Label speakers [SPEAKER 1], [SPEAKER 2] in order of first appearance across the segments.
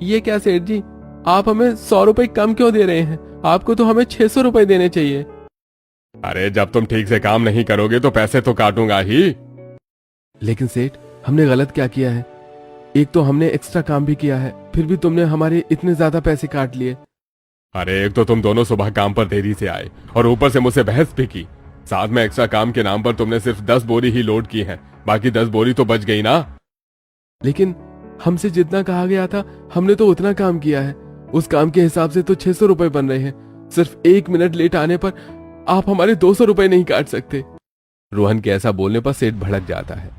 [SPEAKER 1] ये क्या सेठ जी, आप हमें 100 रुपए कम क्यों दे रहे हैं? आपको तो हमें 600 रुपए देने चाहिए।
[SPEAKER 2] अरे जब तुम ठीक से काम नहीं करोगे तो पैसे तो काटूंगा ही।
[SPEAKER 1] लेकिन सेठ, हमने गलत क्या किया है? एक तो हमने एक्स्ट्रा काम भी किया है, फिर भी तुमने हमारे इतने ज्यादा पैसे काट लिए।
[SPEAKER 2] अरे एक तो तुम दोनों सुबह काम पर देरी से आए और ऊपर से मुझसे बहस भी की। साथ में एक्स्ट्रा काम के नाम पर तुमने सिर्फ 10 बोरी ही लोड की है, बाकी 10 बोरी तो बच गई ना।
[SPEAKER 1] लेकिन हमसे जितना कहा गया था हमने तो उतना काम किया है। उस काम के हिसाब से तो 600 रुपए बन रहे हैं। सिर्फ 1 मिनट लेट आने पर आप हमारे 200 रुपए नहीं काट सकते। रोहन के ऐसा बोलने पर सेठ भड़क जाता है।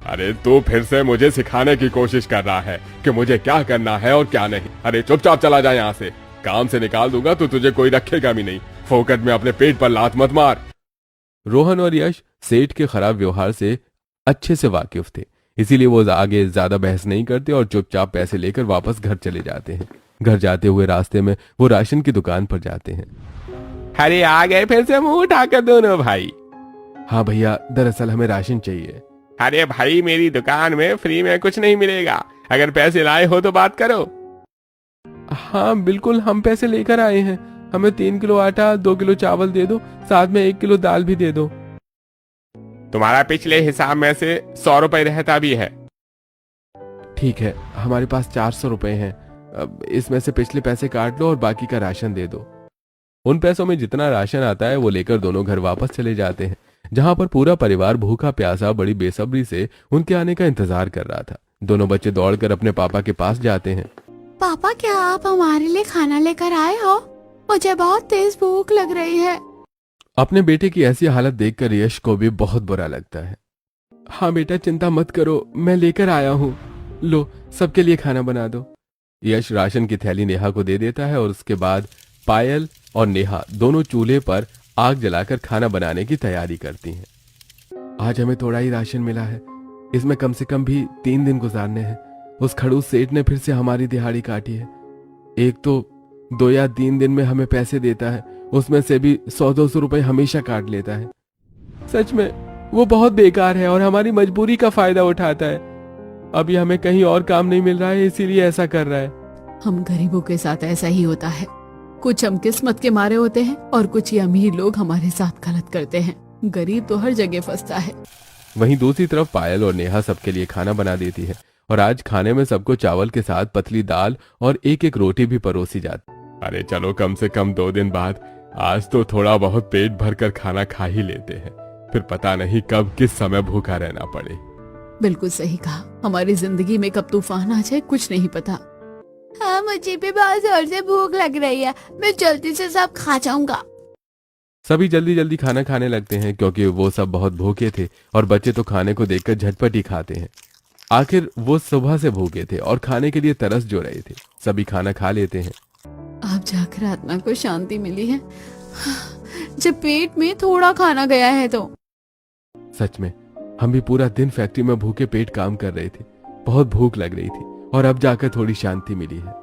[SPEAKER 2] अरे तू फिर से मुझे सिखाने की कोशिश कर रहा है कि मुझे क्या करना है और क्या नहीं। अरे चुपचाप चला जा यहाँ से, काम से निकाल दूंगा तो तुझे कोई रखेगा भी नहीं। फोकट में अपने पेट पर लात मत मार।
[SPEAKER 1] रोहन और यश सेठ के खराब व्यवहार से अच्छे से वाकिफ थे, इसीलिए वो आगे ज्यादा बहस नहीं करते और चुपचाप पैसे लेकर वापस घर चले जाते हैं। घर जाते हुए रास्ते में वो राशन की दुकान पर जाते हैं।
[SPEAKER 2] अरे आ गए फिर से मुंह उठाकर दोनों भाई।
[SPEAKER 1] हाँ भैया, दरअसल हमें राशन चाहिए।
[SPEAKER 2] अरे भाई मेरी दुकान में फ्री में कुछ नहीं मिलेगा, अगर पैसे लाए हो तो बात करो।
[SPEAKER 1] हाँ बिल्कुल, हम पैसे लेकर आए हैं। हमें 3 किलो आटा, 2 किलो चावल दे दो, साथ में 1 किलो दाल भी दे दो।
[SPEAKER 2] तुम्हारा पिछले हिसाब में से 100 रुपए रहता भी है।
[SPEAKER 1] ठीक है, हमारे पास 400 रुपए हैं। अब इसमें से पिछले पैसे काट लो और बाकी का राशन दे दो। उन पैसों में जितना राशन आता है वो लेकर दोनों घर वापस चले जाते हैं, जहां पर पूरा परिवार भूखा प्यासा बड़ी बेसब्री से उनके आने का इंतजार कर रहा था। दोनों बच्चे दौड़कर अपने पापा के पास जाते हैं।
[SPEAKER 3] पापा, क्या आप हमारे लिए खाना लेकर आए हो? मुझे बहुत तेज भूख लग रही है।
[SPEAKER 1] अपने बेटे की ऐसी हालत देखकर यश को भी बहुत बुरा लगता है। हाँ बेटा, चिंता मत करो, मैं लेकर आया हूँ। लो, सबके लिए खाना बना दो। यश राशन की थैली नेहा को दे देता है और उसके बाद पायल और नेहा दोनों चूल्हे पर आग जलाकर खाना बनाने की तैयारी करती हैं। आज हमें थोड़ा ही राशन मिला है, इसमें कम से कम भी 3 दिन गुजारने हैं। उस खड़ूस सेठ ने फिर से हमारी दिहाड़ी काटी है। एक तो 2 या 3 दिन में हमें पैसे देता है, उसमें से भी 100-200 रुपए हमेशा काट लेता है। सच में वो बहुत बेकार है और हमारी मजबूरी का फायदा उठाता है। अभी हमें कहीं और काम नहीं मिल रहा है, इसीलिए ऐसा कर रहा है।
[SPEAKER 3] हम गरीबों के साथ ऐसा ही होता है। कुछ हम किस्मत के मारे होते हैं और कुछ ये अमीर लोग हमारे साथ गलत करते हैं। गरीब तो हर जगह फंसता है।
[SPEAKER 1] वहीं दूसरी तरफ पायल और नेहा सबके लिए खाना बना देती है और आज खाने में सबको चावल के साथ पतली दाल और 1-1 रोटी भी परोसी जाती।
[SPEAKER 2] अरे चलो, कम से कम 2 दिन बाद आज तो थोड़ा बहुत पेट भरकर खाना खा ही लेते हैं, फिर पता नहीं कब किस समय भूखा रहना पड़े।
[SPEAKER 3] बिल्कुल सही कहा, हमारी जिंदगी में कब तूफान आ जाए कुछ नहीं पता। हाँ, मुझे भी बहुत जोर से भूख लग रही है, मैं जल्दी से सब खा जाऊंगा।
[SPEAKER 1] सभी जल्दी जल्दी खाना खाने लगते हैं क्योंकि वो सब बहुत भूखे थे और बच्चे तो खाने को देखकर झटपट ही खाते हैं। आखिर वो सुबह से भूखे थे और खाने के लिए तरस जो रहे थे। सभी खाना खा लेते हैं।
[SPEAKER 3] अब जाकर आत्मा को शांति मिली है, जब पेट में थोड़ा खाना गया है तो।
[SPEAKER 1] सच में हम भी पूरा दिन फैक्ट्री में भूखे पेट काम कर रहे थे, बहुत भूख लग रही थी और अब जाकर थोड़ी शांति मिली है।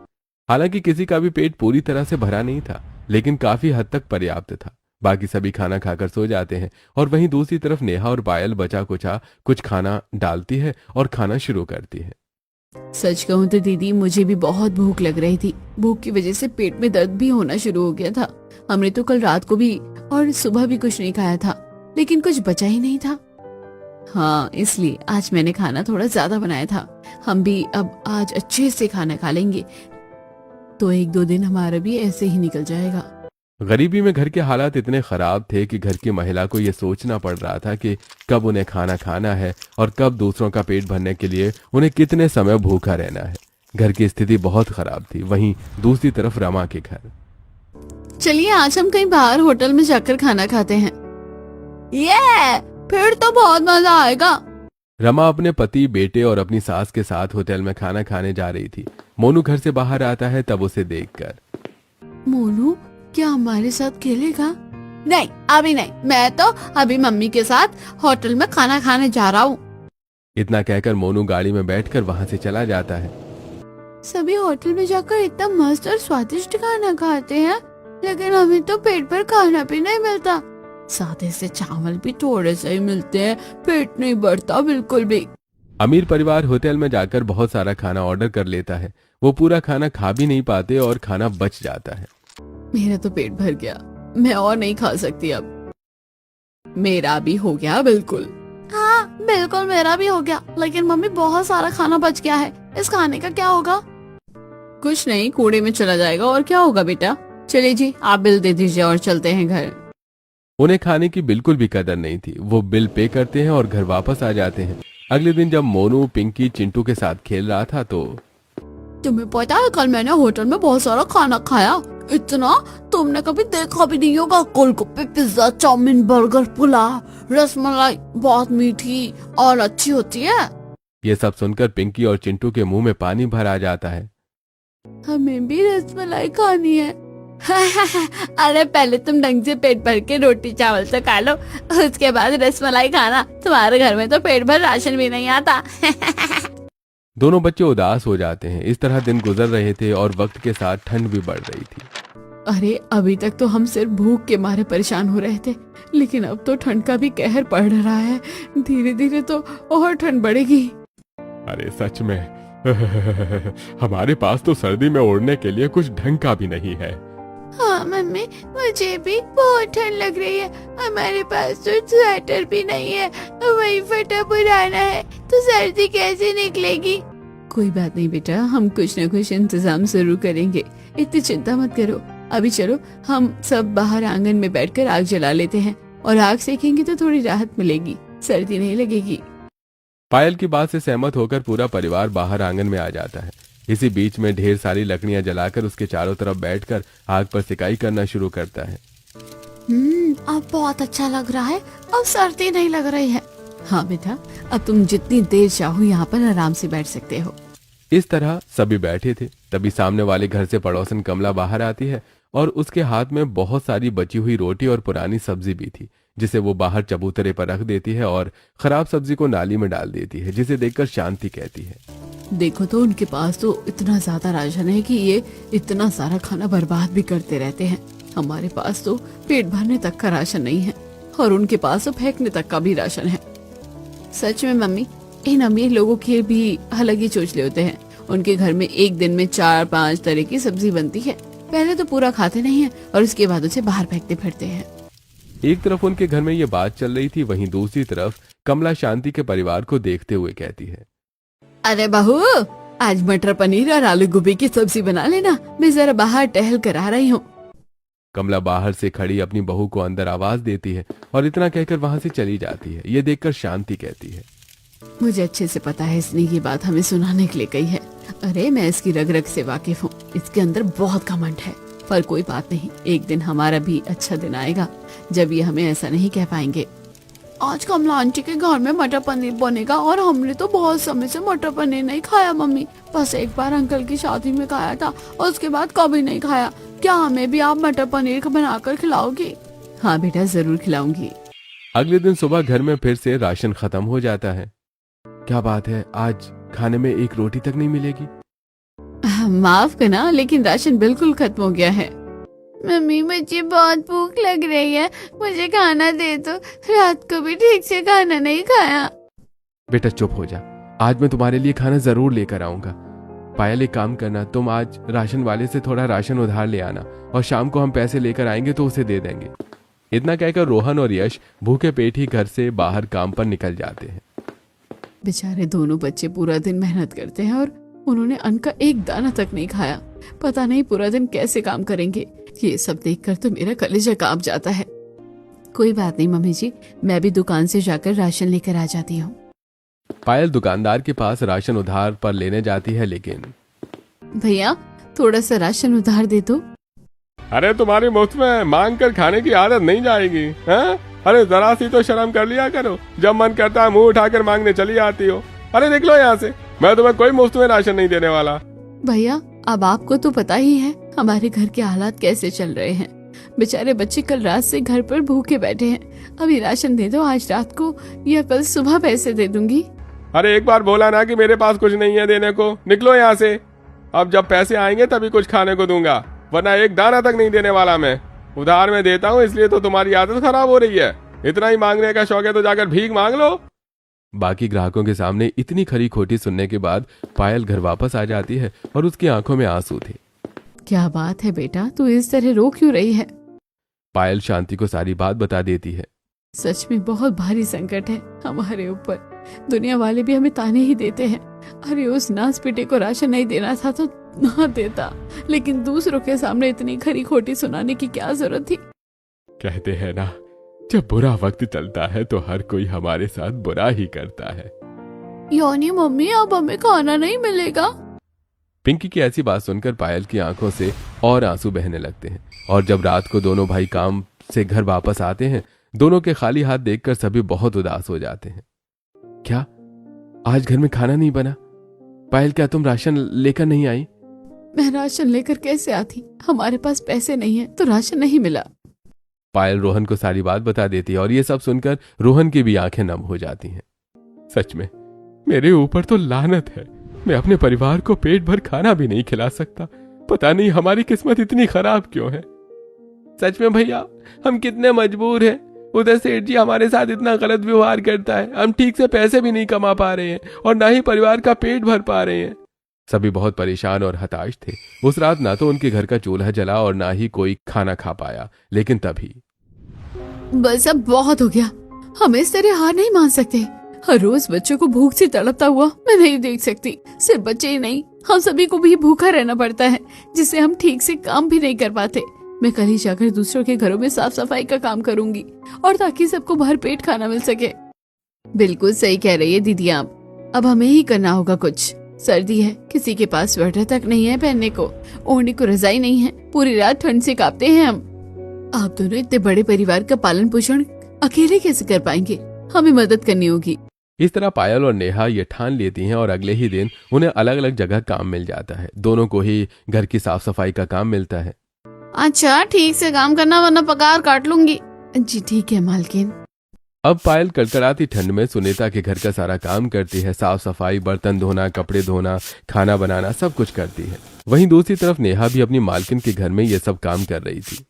[SPEAKER 1] हालांकि किसी का भी पेट पूरी तरह से भरा नहीं था, लेकिन काफी हद तक पर्याप्त था। बाकी सभी खाना खाकर सो जाते हैं और वहीं दूसरी तरफ नेहा और पायल बचा कुचा कुछ खाना डालती है और खाना शुरू करती है।
[SPEAKER 3] सच कहूँ तो दीदी, मुझे भी बहुत भूख लग रही थी। भूख की वजह से पेट में दर्द भी होना शुरू हो गया था। हमने तो कल रात को भी और सुबह भी कुछ नहीं खाया था, लेकिन कुछ बचा ही नहीं था। हाँ, इसलिए आज मैंने खाना थोड़ा ज्यादा बनाया था। हम भी अब आज अच्छे से खाना खा लेंगे तो 1-2 दिन हमारा भी ऐसे ही निकल जाएगा।
[SPEAKER 1] गरीबी में घर के हालात इतने खराब थे कि घर की महिला को यह सोचना पड़ रहा था कि कब उन्हें खाना खाना है और कब दूसरों का पेट भरने के लिए उन्हें कितने समय भूखा रहना है। घर की स्थिति बहुत खराब थी। वहीं दूसरी तरफ रमा के घर।
[SPEAKER 3] चलिए आज हम कहीं बाहर होटल में जाकर खाना खाते हैं। ये फिर तो बहुत मजा आएगा।
[SPEAKER 1] रमा अपने पति, बेटे और अपनी सास के साथ होटल में खाना खाने जा रही थी। मोनू घर से बाहर आता है तब उसे देखकर।
[SPEAKER 3] मोनू, क्या हमारे साथ खेलेगा? नहीं, अभी नहीं, मैं तो अभी मम्मी के साथ होटल में खाना खाने जा रहा हूँ।
[SPEAKER 1] इतना कहकर मोनू गाड़ी में बैठकर वहाँ से चला जाता है।
[SPEAKER 3] सभी होटल में जाकर इतना मस्त और स्वादिष्ट खाना खाते हैं, लेकिन हमें तो पेट भर खाना भी नहीं मिलता। साथ से चावल भी थोड़े से ही मिलते हैं, पेट नहीं भरता बिल्कुल भी।
[SPEAKER 1] अमीर परिवार होटल में जाकर बहुत सारा खाना ऑर्डर कर लेता है। वो पूरा खाना खा भी नहीं पाते और खाना बच जाता है।
[SPEAKER 3] मेरा तो पेट भर गया, मैं और नहीं खा सकती अब। मेरा भी हो गया बिल्कुल। हाँ बिल्कुल मेरा भी हो गया, लेकिन मम्मी बहुत सारा खाना बच गया है, इस खाने का क्या होगा? कुछ नहीं, कूड़े में चला जाएगा और क्या होगा बेटा। चलिए जी आप बिल दे दीजिए और चलते हैं घर।
[SPEAKER 1] उन्हें खाने की बिल्कुल भी कदर नहीं थी। वो बिल पे करते हैं और घर वापस आ जाते हैं। अगले दिन जब मोनू पिंकी चिंटू के साथ खेल रहा था तो
[SPEAKER 3] तुम्हें पता है कल मैंने होटल में बहुत सारा खाना खाया, इतना तुमने कभी देखा भी नहीं होगा। Golgappe, pizza, chow mein, burger, pulao, rasmalai बहुत मीठी और अच्छी होती है।
[SPEAKER 1] ये सब सुनकर पिंकी और चिंटू के मुंह में पानी भर आ जाता है।
[SPEAKER 3] हमें भी रसमलाई खानी है। अरे पहले तुम ढंग से पेट भर के रोटी चावल तो खा लो, उसके बाद रसमलाई खाना। तुम्हारे घर में तो पेट भर राशन भी नहीं आता।
[SPEAKER 1] दोनों बच्चे उदास हो जाते हैं। इस तरह दिन गुजर रहे थे और वक्त के साथ ठंड भी बढ़ रही थी।
[SPEAKER 3] अरे अभी तक तो हम सिर्फ भूख के मारे परेशान हो रहे थे, लेकिन अब तो ठंड का भी कहर पड़ रहा है। धीरे धीरे तो और ठंड बढ़ेगी।
[SPEAKER 2] अरे सच में हमारे पास तो सर्दी में ओढ़ने के लिए कुछ ढंग का भी नहीं है।
[SPEAKER 3] हाँ मम्मी, मुझे भी बहुत ठंड लग रही है। हमारे पास तो स्वेटर भी नहीं है, वही फटा पुराना है, तो सर्दी कैसे निकलेगी? कोई बात नहीं बेटा, हम कुछ न कुछ इंतजाम जरूर करेंगे, इतनी चिंता मत करो। अभी चलो हम सब बाहर आंगन में बैठकर आग जला लेते हैं, और आग सेकेंगे तो थोड़ी राहत मिलेगी, सर्दी नहीं लगेगी।
[SPEAKER 1] पायल की बात से सहमत होकर पूरा परिवार बाहर आंगन में आ जाता है। इसी बीच में ढेर सारी लकड़ियां जलाकर उसके चारों तरफ बैठकर आग पर सिकाई करना शुरू करता है।
[SPEAKER 3] अब बहुत अच्छा लग रहा है, अब सर्दी नहीं लग रही है। हाँ बेटा, अब तुम जितनी देर चाहो यहाँ पर आराम से बैठ सकते हो।
[SPEAKER 1] इस तरह सभी बैठे थे। तभी सामने वाले घर से पड़ोसन कमला बाहर आती है और उसके हाथ में बहुत सारी बची हुई रोटी और पुरानी सब्जी भी थी, जिसे वो बाहर चबूतरे पर रख देती है और खराब सब्जी को नाली में डाल देती है, जिसे देखकर शांति कहती है,
[SPEAKER 3] देखो तो उनके पास तो इतना ज्यादा राशन है कि ये इतना सारा खाना बर्बाद भी करते रहते हैं। हमारे पास तो पेट भरने तक का राशन नहीं है, और उनके पास तो फेंकने तक का भी राशन है। सच में मम्मी, इन अमीर लोगों के भी अलग ही चोचले होते हैं। उनके घर में एक दिन में 4-5 तरह की सब्जी बनती है। पहले तो पूरा खाते नहीं है और उसके बाद उसे बाहर फेंकते फिरते हैं।
[SPEAKER 1] एक तरफ उनके घर में ये बात चल रही थी, वहीं दूसरी तरफ कमला शांति के परिवार को देखते हुए कहती है,
[SPEAKER 3] अरे बहू, आज मटर पनीर और आलू गोभी की सब्जी बना लेना, मैं जरा बाहर टहल कर आ रही हूँ।
[SPEAKER 1] कमला बाहर से खड़ी अपनी बहू को अंदर आवाज देती है और इतना कहकर वहां से चली जाती है। ये देखकर शांति कहती है,
[SPEAKER 3] मुझे अच्छे से पता है इसने ये बात हमें सुनाने के लिए कही है। अरे मैं इसकी रग रग से वाकिफ हूँ, इसके अंदर बहुत घमंड है। पर कोई बात नहीं, एक दिन हमारा भी अच्छा दिन आएगा जब ये हमें ऐसा नहीं कह पाएंगे। आज कमला आंटी के घर में मटर पनीर बनेगा, और हमने तो बहुत समय से मटर पनीर नहीं खाया मम्मी। बस एक बार अंकल की शादी में खाया था, और उसके बाद कभी नहीं खाया। क्या हमें भी आप मटर पनीर बनाकर खिलाओगी? हाँ बेटा, जरूर खिलाऊंगी।
[SPEAKER 1] अगले दिन सुबह घर में फिर से राशन खत्म हो जाता है। क्या बात है, आज खाने में एक रोटी तक नहीं मिलेगी?
[SPEAKER 3] माफ करना, लेकिन राशन बिल्कुल खत्म हो गया है। मम्मी, मुझे बहुत भूख लग रही है, मुझे खाना दे दो। रात को भी ठीक से खाना नहीं खाया।
[SPEAKER 1] बेटा चुप हो जा, आज मैं तुम्हारे लिए खाना जरूर लेकर आऊंगा। पायल, एक काम करना, तुम आज राशन वाले से थोड़ा राशन उधार ले आना, और शाम को हम पैसे लेकर आएंगे तो उसे दे देंगे। इतना कहकर रोहन और यश भूखे पेट ही घर से बाहर काम पर निकल जाते हैं।
[SPEAKER 3] बेचारे दोनों बच्चे पूरा दिन मेहनत करते हैं और उन्होंने अन्न का एक दाना तक नहीं खाया। पता नहीं पूरा दिन कैसे काम करेंगे। ये सब देखकर तो मेरा कलेजा कांप जाता है। कोई बात नहीं मम्मी जी, मैं भी दुकान से जाकर राशन लेकर आ जाती हूँ।
[SPEAKER 1] पायल दुकानदार के पास राशन उधार पर लेने जाती है, लेकिन
[SPEAKER 3] भैया थोड़ा सा राशन उधार दे दो।
[SPEAKER 2] अरे तुम्हारी मुफ्त में मांग कर खाने की आदत नहीं जाएगी, हैं? अरे जरा सी तो शर्म कर लिया करो, जब मन करता है मुंह उठाकर मांगने चली आती हो। अरे निकलो यहाँ से, मैं तुम्हें कोई मुफ्त में राशन नहीं देने वाला।
[SPEAKER 3] भैया अब आपको तो पता ही है हमारे घर के हालात कैसे चल रहे हैं। बेचारे बच्चे कल रात से घर पर भूखे बैठे हैं। अभी राशन दे दो, आज रात को या कल सुबह पैसे दे दूंगी।
[SPEAKER 2] अरे एक बार बोला ना कि मेरे पास कुछ नहीं है देने को, निकलो यहाँ से। अब जब पैसे आएंगे तभी कुछ खाने को दूंगा, वरना एक दाना तक नहीं देने वाला मैं। उधार में देता हूँ, इसलिए तो तुम्हारी आदत खराब हो रही है। इतना ही मांगने का शौक है तो जाकर भीख मांग लो।
[SPEAKER 1] बाकी ग्राहकों के सामने इतनी खरी खोटी सुनने के बाद पायल घर वापस आ जाती है और उसकी आंखों में आंसू थे।
[SPEAKER 3] क्या बात है बेटा, तू इस तरह रो क्यों रही है?
[SPEAKER 1] पायल शांति को सारी बात बता देती है।
[SPEAKER 3] सच में बहुत भारी संकट है हमारे ऊपर। दुनिया वाले भी हमें ताने ही देते हैं। अरे उस नास बेटे को राशन नहीं देना था तो ना देता, लेकिन दूसरों के सामने इतनी खरी खोटी सुनाने की क्या जरूरत थी।
[SPEAKER 2] कहते हैं ना, जब बुरा वक्त चलता है तो हर कोई हमारे साथ बुरा ही करता है।
[SPEAKER 3] यानी मम्मी अब हमें खाना नहीं मिलेगा?
[SPEAKER 1] पिंकी की ऐसी बात सुनकर पायल की आंखों से और आंसू बहने लगते हैं। और जब रात को दोनों भाई काम से घर वापस आते हैं, दोनों के खाली हाथ देखकर सभी बहुत उदास हो जाते हैं। क्या आज घर में खाना नहीं बना? पायल, क्या तुम राशन लेकर नहीं आई?
[SPEAKER 3] मैं राशन लेकर कैसे आती? हमारे पास पैसे नहीं है तो राशन नहीं मिला।
[SPEAKER 1] पायल रोहन को सारी बात बता देती है और ये सब सुनकर रोहन की भी आंखें नम हो जाती हैं।
[SPEAKER 2] सच में मेरे ऊपर तो लानत है। मैं अपने परिवार को पेट भर खाना भी नहीं खिला सकता। पता नहीं हमारी किस्मत इतनी खराब क्यों है।
[SPEAKER 1] सच में भैया, हम कितने मजबूर हैं। उधर सेठ जी हमारे साथ इतना गलत व्यवहार करता है, हम ठीक से पैसे भी नहीं कमा पा रहे हैं और ना ही परिवार का पेट भर पा रहे हैं। सभी बहुत परेशान और हताश थे। उस रात ना तो उनके घर का चूल्हा जला और ना ही कोई खाना खा पाया। लेकिन तभी
[SPEAKER 3] बस अब बहुत हो गया, हम इस तरह हार नहीं मान सकते। हर रोज बच्चों को भूख से तड़पता हुआ मैं नहीं देख सकती। सिर्फ बच्चे ही नहीं, हम सभी को भी भूखा रहना पड़ता है, जिससे हम ठीक से काम भी नहीं कर पाते। मैं कल ही जाकर दूसरों के घरों में साफ सफाई का काम करूंगी, और ताकि सबको भर पेट खाना मिल सके। बिल्कुल सही कह रही है दीदी आप। अब हमें ही करना होगा कुछ। सर्दी है, किसी के पास स्वेटर तक नहीं है पहनने को, ओढ़ने को रजाई नहीं है, पूरी रात ठंड से कांपते हैं हम। आप दोनों इतने बड़े परिवार का पालन पोषण अकेले कैसे कर पाएंगे? हमें मदद करनी होगी।
[SPEAKER 1] इस तरह पायल और नेहा ये ठान लेती हैं और अगले ही दिन उन्हें अलग अलग जगह काम मिल जाता है। दोनों को ही घर की साफ सफाई का काम मिलता है।
[SPEAKER 3] अच्छा, ठीक से काम करना वरना पगार काट लूंगी। जी ठीक है मालकिन।
[SPEAKER 1] अब पायल कड़कड़ाती ठंड में सुनीता के घर का सारा काम करती है। साफ सफाई, बर्तन धोना, कपड़े धोना, खाना बनाना, सब कुछ करती है। वहीं दूसरी तरफ नेहा भी अपनी मालकिन के घर में ये सब काम कर रही थी।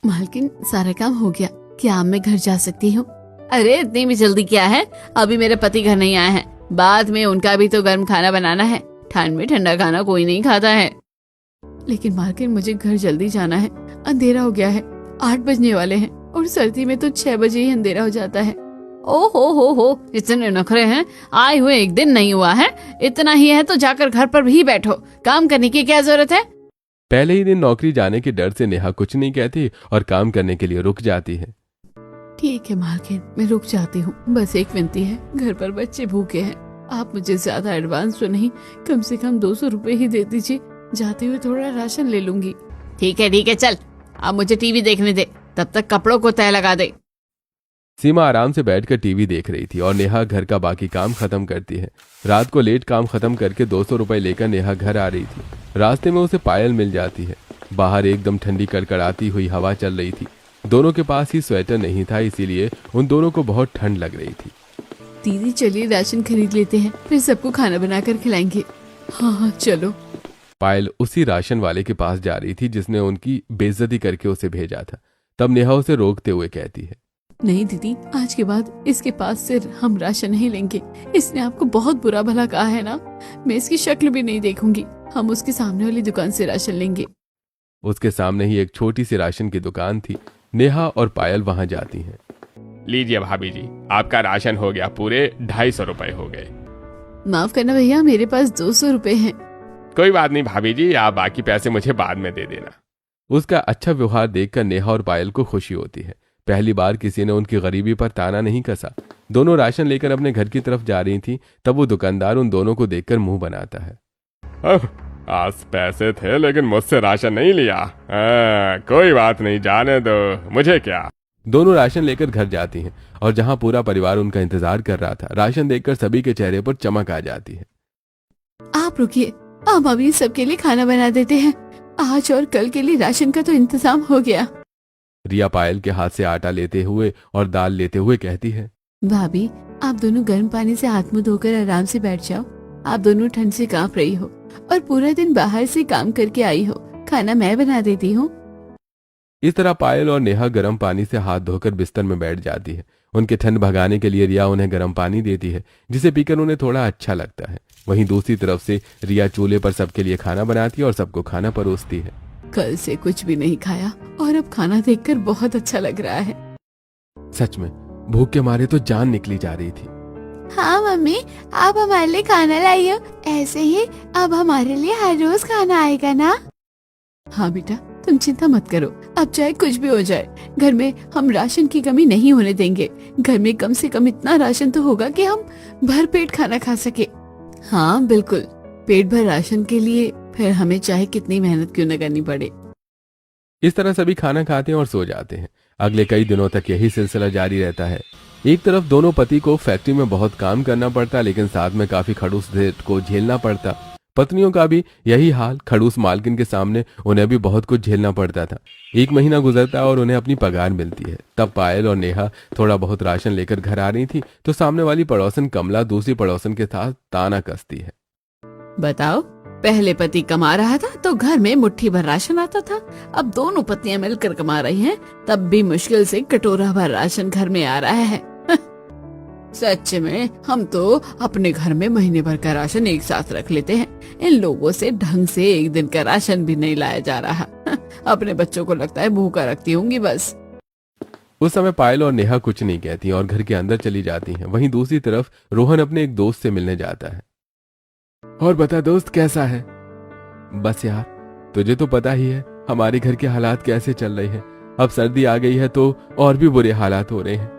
[SPEAKER 3] मालकिन, सारा काम हो गया, क्या अब मैं घर जा सकती हूँ? अरे इतनी भी जल्दी क्या है? अभी मेरे पति घर नहीं आए हैं, बाद में उनका भी तो गर्म खाना बनाना है। ठंड में ठंडा खाना कोई नहीं खाता है। लेकिन मालकिन, मुझे घर जल्दी जाना है, अंधेरा हो गया है, 8 बजने वाले हैं और सर्दी में तो 6 बजे ही अंधेरा हो जाता है। ओ हो, इतने नखरे हैं। आए हुए एक दिन नहीं हुआ है, इतना ही है तो जाकर घर पर भी बैठो, काम करने की क्या जरूरत है?
[SPEAKER 1] पहले ही दिन नौकरी जाने के डर से नेहा कुछ नहीं कहती और काम करने के लिए रुक जाती है।
[SPEAKER 3] ठीक है मालकिन, मैं रुक जाती हूँ। बस एक विनती है, घर पर बच्चे भूखे हैं, आप मुझे ज्यादा एडवांस तो नहीं, कम से कम 200 रुपए ही दे दीजिए। जाते हुए थोड़ा राशन ले लूंगी। ठीक है, चल अब मुझे टीवी देखने दे, तब तक कपड़ों को तय लगा दे।
[SPEAKER 1] सीमा आराम से बैठकर टीवी देख रही थी और नेहा घर का बाकी काम खत्म करती है। रात को लेट काम खत्म करके 200 रुपए लेकर नेहा घर आ रही थी। रास्ते में उसे पायल मिल जाती है। बाहर एकदम ठंडी कड़कड़ाती हुई हवा चल रही थी। दोनों के पास ही स्वेटर नहीं था, इसीलिए उन दोनों को बहुत ठंड लग रही थी।
[SPEAKER 3] दीदी चलिए राशन खरीद लेते हैं, फिर सबको खाना बनाकर खिलाएंगे। हाँ चलो।
[SPEAKER 1] पायल उसी राशन वाले के पास जा रही थी जिसने उनकी बेइज्जती करके उसे भेजा था। तब नेहा उसे रोकते हुए कहती है,
[SPEAKER 3] नहीं दीदी, आज के बाद इसके पास से हम राशन नहीं लेंगे। इसने आपको बहुत बुरा भला कहा है ना, मैं इसकी शक्ल भी नहीं देखूंगी। हम उसके सामने वाली दुकान से राशन लेंगे।
[SPEAKER 1] उसके सामने ही एक छोटी सी राशन की दुकान थी। नेहा और पायल वहां जाती हैं।
[SPEAKER 2] लीजिए भाभी जी, आपका राशन हो गया, पूरे 250 रुपए हो गए।
[SPEAKER 3] माफ करना भैया, मेरे पास 200 रुपए हैं।
[SPEAKER 2] कोई बात नहीं भाभी जी, आप बाकी पैसे मुझे बाद में दे देना।
[SPEAKER 1] उसका अच्छा व्यवहार देखकर नेहा और पायल को खुशी होती है। पहली बार किसी ने उनकी गरीबी पर ताना नहीं कसा। दोनों राशन लेकर अपने घर की तरफ जा रही थी, तब वो दुकानदार उन दोनों को देखकर मुंह बनाता है।
[SPEAKER 2] आज पैसे थे लेकिन मुझसे राशन नहीं लिया। कोई बात नहीं, जाने दो, मुझे क्या।
[SPEAKER 1] दोनों राशन लेकर घर जाती हैं और जहां पूरा परिवार उनका इंतजार कर रहा था, राशन देखकर सभी के चेहरे पर चमक आ जाती है।
[SPEAKER 3] आप रुकिए, हम अभी सबके लिए खाना बना देते हैं। आज और कल के लिए राशन का तो इंतजाम हो गया।
[SPEAKER 1] रिया पायल के हाथ से आटा लेते हुए और दाल लेते हुए कहती है,
[SPEAKER 3] भाभी आप दोनों गर्म पानी से हाथ मुंह धोकर आराम से बैठ जाओ। आप दोनों ठंड से कांप रही हो और पूरा दिन बाहर से काम करके आई हो, खाना मैं बना देती हूँ।
[SPEAKER 1] इस तरह पायल और नेहा गर्म पानी से हाथ धोकर बिस्तर में बैठ जाती है। उनके ठंड भगाने के लिए रिया उन्हें गर्म पानी देती है, जिसे पीकर उन्हें थोड़ा अच्छा लगता है। वहीं दूसरी तरफ से रिया चूल्हे पर सबके लिए खाना बनाती है और सबको खाना परोसती है।
[SPEAKER 3] कल से कुछ भी नहीं खाया और अब खाना देखकर बहुत अच्छा लग रहा है।
[SPEAKER 1] सच में भूख के मारे तो जान निकली जा रही थी।
[SPEAKER 3] हाँ मम्मी, आप हमारे लिए खाना लाई हो। ऐसे ही अब हमारे लिए हर रोज खाना आएगा ना? हाँ बेटा, तुम चिंता मत करो। अब चाहे कुछ भी हो जाए, घर में हम राशन की कमी नहीं होने देंगे। घर में कम से कम इतना राशन तो होगा कि हम भर पेट खाना खा सके। हाँ बिल्कुल, पेट भर राशन के लिए फिर हमें चाहे कितनी मेहनत क्यों न करनी पड़े।
[SPEAKER 1] इस तरह सभी खाना खाते हैं और सो जाते हैं। अगले कई दिनों तक यही सिलसिला जारी रहता है। एक तरफ दोनों पति को फैक्ट्री में बहुत काम करना पड़ता, लेकिन साथ में काफी खड़ूस भेद को झेलना पड़ता। पत्नियों का भी यही हाल। खड़ूस मालकिन के सामने उन्हें भी बहुत कुछ झेलना पड़ता था। 1 महीना गुजरता और उन्हें अपनी पगार मिलती है। तब पायल और नेहा थोड़ा बहुत राशन लेकर घर आ रही थी तो सामने वाली पड़ोसन कमला दूसरी पड़ोसन के साथ ताना कसती है।
[SPEAKER 3] बताओ, पहले पति कमा रहा था तो घर में मुट्ठी भर राशन आता था। अब दोनों पत्नियां मिलकर कमा रही हैं, तब भी मुश्किल से कटोरा भर राशन घर में आ रहा है। सच में हम तो अपने घर में महीने भर का राशन एक साथ रख लेते हैं। इन लोगों से ढंग से एक दिन का राशन भी नहीं लाया जा रहा। अपने बच्चों को लगता है भूखा रखती होंगी बस।
[SPEAKER 1] उस समय पायल और नेहा कुछ नहीं कहती और घर के अंदर चली जाती हैं। वहीं दूसरी तरफ रोहन अपने एक दोस्त से मिलने जाता है। और बता दोस्त, कैसा है? बस यार, तुझे तो पता ही है हमारे घर के हालात कैसे चल रहे हैं। अब सर्दी आ गई है तो और भी बुरे हालात हो रहे हैं।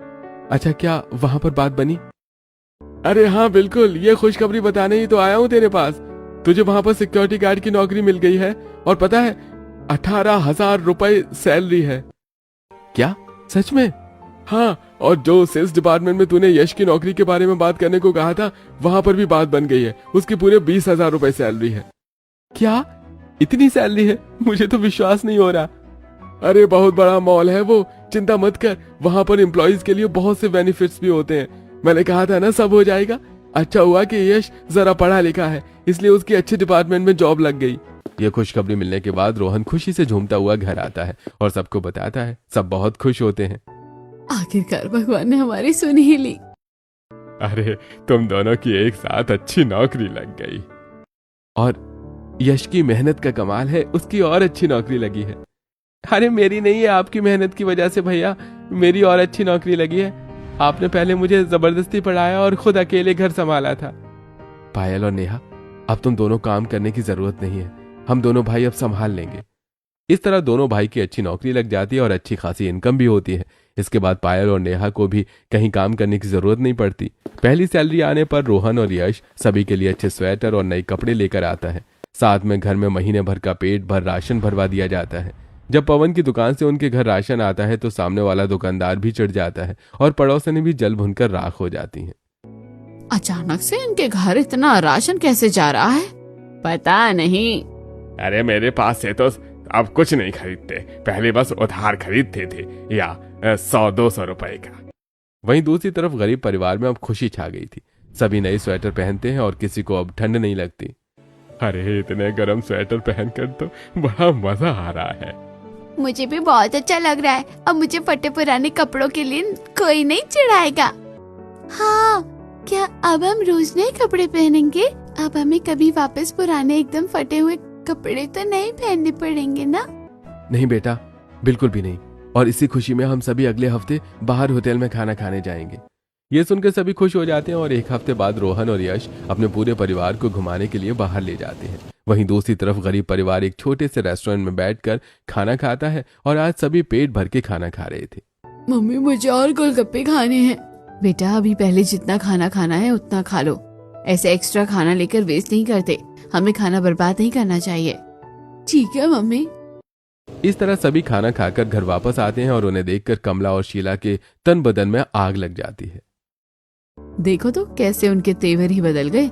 [SPEAKER 1] अच्छा, क्या वहां पर बात बनी? अरे हाँ बिल्कुल, ये खुशखबरी बताने ही तो आया हूँ तेरे पास। तुझे वहां पर सिक्योरिटी गार्ड की नौकरी मिल गई है और पता है 18,000 रुपए सैलरी है। क्या सच में? हाँ, और जो सेल्स डिपार्टमेंट में तूने यश की नौकरी के बारे में बात करने को कहा था, वहां पर भी बात बन गई है। उसकी पूरे 20,000 रुपए सैलरी है। क्या इतनी सैलरी है? मुझे तो विश्वास नहीं हो रहा। अरे बहुत बड़ा मॉल है वो, चिंता मत कर। वहां पर एम्प्लॉइज के लिए बहुत से बेनिफिट्स भी होते हैं। मैंने कहा था ना, सब हो जाएगा। अच्छा हुआ कि यश जरा पढ़ा लिखा है, इसलिए उसकी अच्छे डिपार्टमेंट में जॉब लग गई। ये खुशखबरी मिलने के बाद रोहन खुशी से झूमता हुआ घर आता है और सबको बताता है। सब बहुत खुश होते हैं।
[SPEAKER 3] आखिरकार भगवान ने हमारी सुनी ही ली।
[SPEAKER 2] अरे तुम दोनों की एक साथ अच्छी नौकरी लग गई।
[SPEAKER 1] और यश की मेहनत का कमाल है, उसकी और अच्छी नौकरी लगी है। अरे मेरी नहीं है, आपकी मेहनत की वजह से भैया मेरी और अच्छी नौकरी लगी है। आपने पहले मुझे जबरदस्ती पढ़ाया और खुद अकेले घर संभाला था। पायल और नेहा, अब तुम दोनों काम करने की जरूरत नहीं है। हम दोनों भाई अब संभाल लेंगे। इस तरह दोनों भाई की अच्छी नौकरी लग जाती है और अच्छी खासी इनकम भी होती है। इसके बाद पायल और नेहा को भी कहीं काम करने की जरूरत नहीं पड़ती। पहली सैलरी आने पर रोहन और यश सभी के लिए अच्छे स्वेटर और नए कपड़े लेकर आता है। साथ में घर में महीने भर का पेट भर राशन भरवा दिया जाता है। जब पवन की दुकान से उनके घर राशन आता है तो सामने वाला दुकानदार भी चिढ़ जाता है और पड़ोसन भी जल भुनकर राख हो जाती हैं।
[SPEAKER 3] अचानक से इनके घर इतना राशन कैसे जा रहा है? पता नहीं।
[SPEAKER 2] अरे मेरे पास से तो अब कुछ नहीं खरीदते, पहले बस उधार खरीदते थे या 100-200 रुपए का।
[SPEAKER 1] वहीं दूसरी तरफ गरीब परिवार में अब खुशी छा गई थी। सभी नए स्वेटर पहनते हैं और किसी को अब ठंड नहीं लगती।
[SPEAKER 2] अरे इतने गर्म स्वेटर पहनकर तो बड़ा मजा आ रहा है।
[SPEAKER 3] मुझे भी बहुत अच्छा लग रहा है। अब मुझे फटे पुराने कपड़ों के लिए कोई नहीं चिढ़ाएगा। हाँ, क्या अब हम रोज नए कपड़े पहनेंगे? अब हमें कभी वापस पुराने एकदम फटे हुए कपड़े तो नहीं पहनने पड़ेंगे ना?
[SPEAKER 1] नहीं बेटा, बिल्कुल भी नहीं। और इसी खुशी में हम सभी अगले हफ्ते बाहर होटल में खाना खाने जाएंगे। ये सुनकर सभी खुश हो जाते हैं और एक हफ्ते बाद रोहन और यश अपने पूरे परिवार को घुमाने के लिए बाहर ले जाते हैं। वहीं दूसरी तरफ गरीब परिवार एक छोटे से रेस्टोरेंट में बैठकर खाना खाता है और आज सभी पेट भर के खाना खा रहे थे।
[SPEAKER 3] मम्मी, मुझे और गोलगप्पे खाने हैं। बेटा, अभी पहले जितना खाना खाना है उतना खा लो। ऐसे एक्स्ट्रा खाना लेकर वेस्ट नहीं करते। हमें खाना बर्बाद नहीं करना चाहिए। ठीक है मम्मी।
[SPEAKER 1] इस तरह सभी खाना खाकर घर वापस आते हैं और उन्हें देखकर कमला और शीला के तन बदन में आग लग जाती है।
[SPEAKER 3] देखो तो कैसे उनके तेवर ही बदल गए।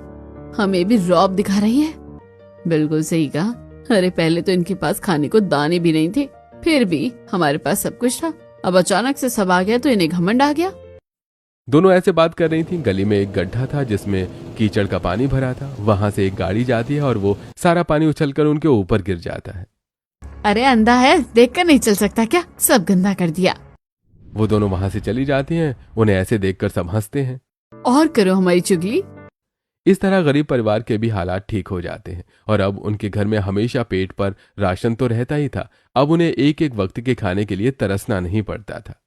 [SPEAKER 3] हमें भी रौब दिखा रही है। बिल्कुल सही कहा। अरे पहले तो इनके पास खाने को दाने भी नहीं थे, फिर भी हमारे पास सब कुछ था। अब अचानक से सब आ गया तो इन्हें घमंड आ गया।
[SPEAKER 1] दोनों ऐसे बात कर रही थी। गली में एक गड्ढा था जिसमें कीचड़ का पानी भरा था। वहां से एक गाड़ी जाती है और वो सारा पानी उछलकर उनके ऊपर गिर जाता है।
[SPEAKER 3] अरे अंधा है, देखकर नहीं चल सकता क्या? सब गंदा कर दिया।
[SPEAKER 1] वो दोनों वहां से चली जाती हैं। उन्हें ऐसे देखकर सब हंसते हैं।
[SPEAKER 3] और करो हमारी चुगली।
[SPEAKER 1] इस तरह गरीब परिवार के भी हालात ठीक हो जाते हैं और अब उनके घर में हमेशा पेट पर राशन तो रहता ही था। अब उन्हें एक एक वक्त के खाने के लिए तरसना नहीं पड़ता था।